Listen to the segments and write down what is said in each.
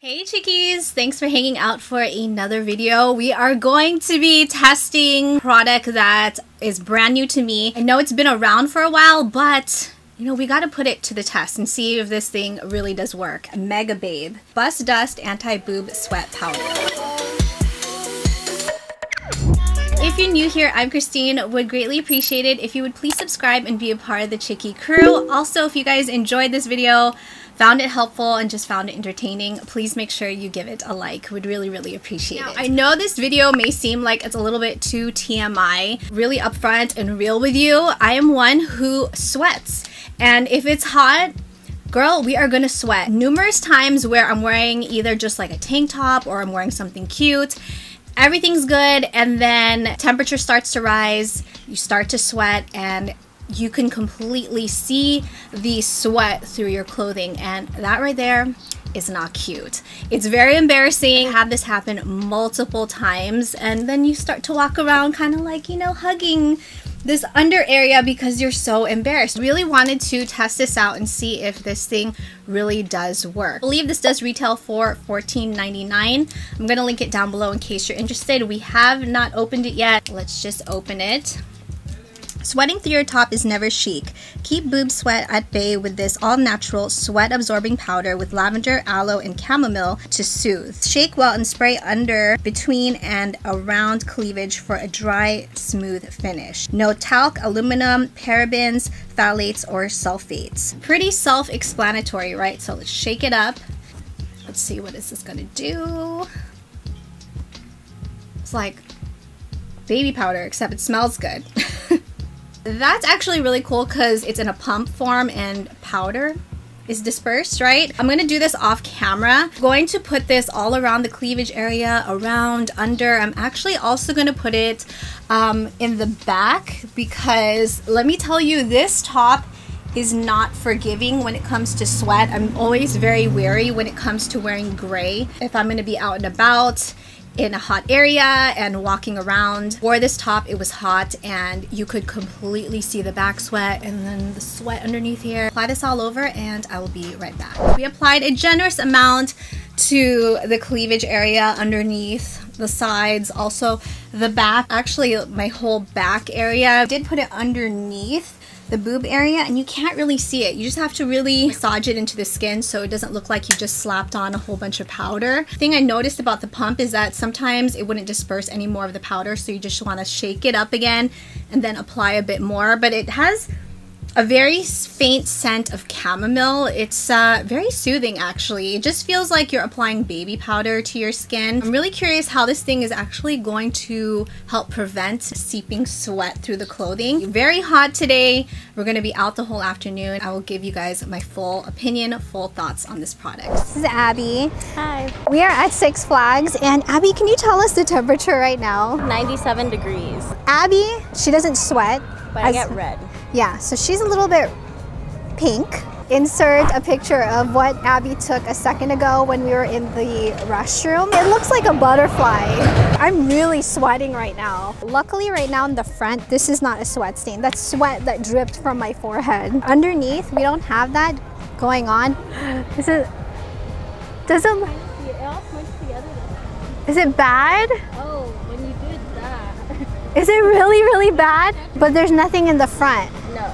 Hey chickies, thanks for hanging out for another video. We are going to be testing a product that is brand new to me. I know it's been around for a while, but you know, we got to put it to the test and see if this thing really does work. Megababe Bust Dust Anti-Boob Sweat Powder. If you're new here, I'm Christine. Would greatly appreciate it if you would please subscribe and be a part of the Chickie crew. Also, if you guys enjoyed this video, found it helpful, and just found it entertaining, please make sure you give it a like. Would really appreciate it. I know this video may seem like it's a little bit too TMI, really upfront and real with you. I am one who sweats, and if it's hot, girl, we are gonna sweat. Numerous times where I'm wearing either just like a tank top or I'm wearing something cute, everything's good, and then temperature starts to rise, you start to sweat, and you can completely see the sweat through your clothing, and that right there is not cute. It's very embarrassing. I had this happen multiple times, and then you start to walk around kind of like, you know, hugging this under area because you're so embarrassed. Really wanted to test this out and see if this thing really does work. I believe this does retail for $14.99. I'm gonna link it down below in case you're interested. We have not opened it yet. Let's just open it. Sweating through your top is never chic. Keep boob sweat at bay with this all-natural sweat-absorbing powder with lavender, aloe, and chamomile to soothe. Shake well and spray under, between, and around cleavage for a dry, smooth finish. No talc, aluminum, parabens, phthalates, or sulfates. Pretty self-explanatory, right? So let's shake it up. Let's see, what is this gonna do? It's like baby powder, except it smells good. That's actually really cool because it's in a pump form and powder is dispersed, right? I'm gonna do this off camera. I'm going to put this all around the cleavage area, around, under. I'm actually also gonna put it in the back because let me tell you, this top is not forgiving when it comes to sweat. I'm always very wary when it comes to wearing gray. If I'm gonna be out and about in a hot area and walking around. Wore this top, it was hot, and you could completely see the back sweat and then the sweat underneath here. Apply this all over and I will be right back. We applied a generous amount to the cleavage area, underneath, the sides, also the back, actually my whole back area. I did put it underneath the boob area, and you can't really see it. You just have to really massage it into the skin so it doesn't look like you just slapped on a whole bunch of powder. The thing I noticed about the pump is that sometimes it wouldn't disperse any more of the powder, so you just want to shake it up again and then apply a bit more. But it has a very faint scent of chamomile. It's very soothing, actually. It just feels like you're applying baby powder to your skin. I'm really curious how this thing is actually going to help prevent seeping sweat through the clothing. Very hot today. We're gonna be out the whole afternoon. I will give you guys my full opinion, full thoughts on this product. This is Abby. Hi. We are at Six Flags, and Abby, can you tell us the temperature right now? 97 degrees. Abby, she doesn't sweat. But I get red. Yeah, so she's a little bit pink. Insert a picture of what Abby took a second ago when we were in the restroom. It looks like a butterfly. I'm really sweating right now. Luckily right now in the front, this is not a sweat stain. That's sweat that dripped from my forehead. Underneath, we don't have that going on. Is it bad? Oh, when you did that. Is it really bad? But there's nothing in the front. No.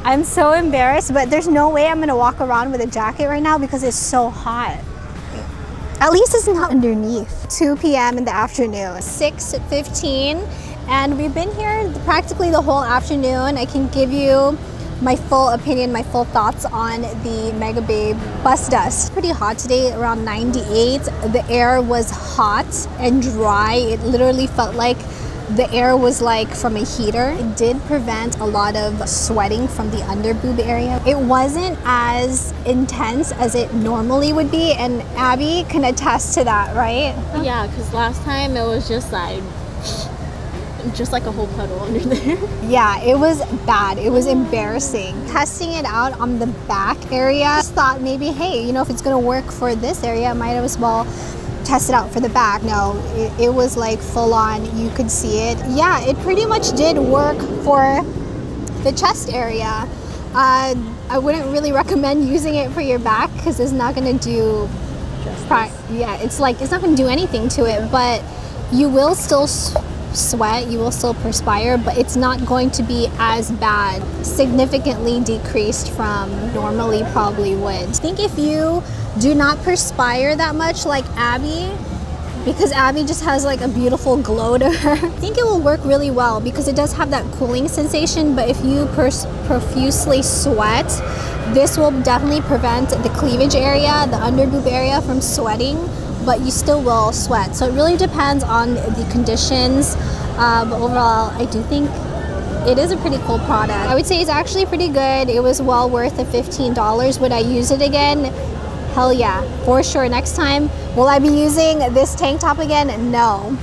I'm so embarrassed, but there's no way I'm gonna walk around with a jacket right now because it's so hot. At least it's not underneath. 2 p.m. in the afternoon, 6:15, and we've been here practically the whole afternoon. I can give you my full opinion, my full thoughts on the Megababe Bust Dust. Pretty hot today, around 98. The air was hot and dry. It literally felt like the air was like from a heater. It did prevent a lot of sweating from the under boob area. It wasn't as intense as it normally would be, and Abby can attest to that, right? Yeah, because last time it was just like a whole puddle under there. Yeah, it was bad. It was embarrassing. Testing it out on the back area, I just thought maybe, hey, you know, if it's gonna work for this area, I might as well test it out for the back. No, it was like full on. You could see it. Yeah, it pretty much did work for the chest area. I wouldn't really recommend using it for your back because it's not going to do it's like it's not going to do anything to it, but you will still sweat, you will still perspire, but it's not going to be as bad, significantly decreased from normally probably would. I think if you do not perspire that much like Abby, because Abby just has like a beautiful glow to her, I think it will work really well because it does have that cooling sensation, but if you profusely sweat, this will definitely prevent the cleavage area, the under boob area from sweating, but you still will sweat. So it really depends on the conditions, but overall I do think it is a pretty cool product. I would say it's actually pretty good. It was well worth the $15. Would I use it again? Hell yeah, for sure. Next time, will I be using this tank top again? No,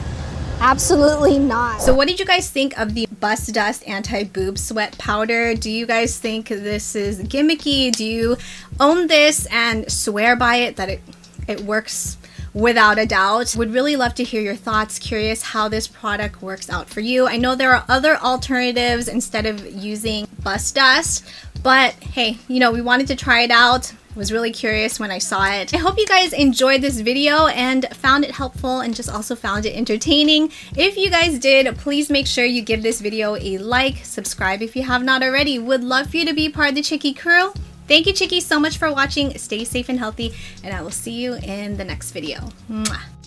absolutely not. So what did you guys think of the Bust Dust Anti-Boob Sweat Powder? Do you guys think this is gimmicky? Do you own this and swear by it that it works without a doubt? Would really love to hear your thoughts. Curious how this product works out for you. I know there are other alternatives instead of using Bust Dust, but hey, you know, we wanted to try it out. Was really curious when I saw it. I hope you guys enjoyed this video and found it helpful and just also found it entertaining. If you guys did, please make sure you give this video a like, subscribe if you have not already. Would love for you to be part of the Chickie crew. Thank you, Chickies, so much for watching. Stay safe and healthy, and I will see you in the next video. Mwah.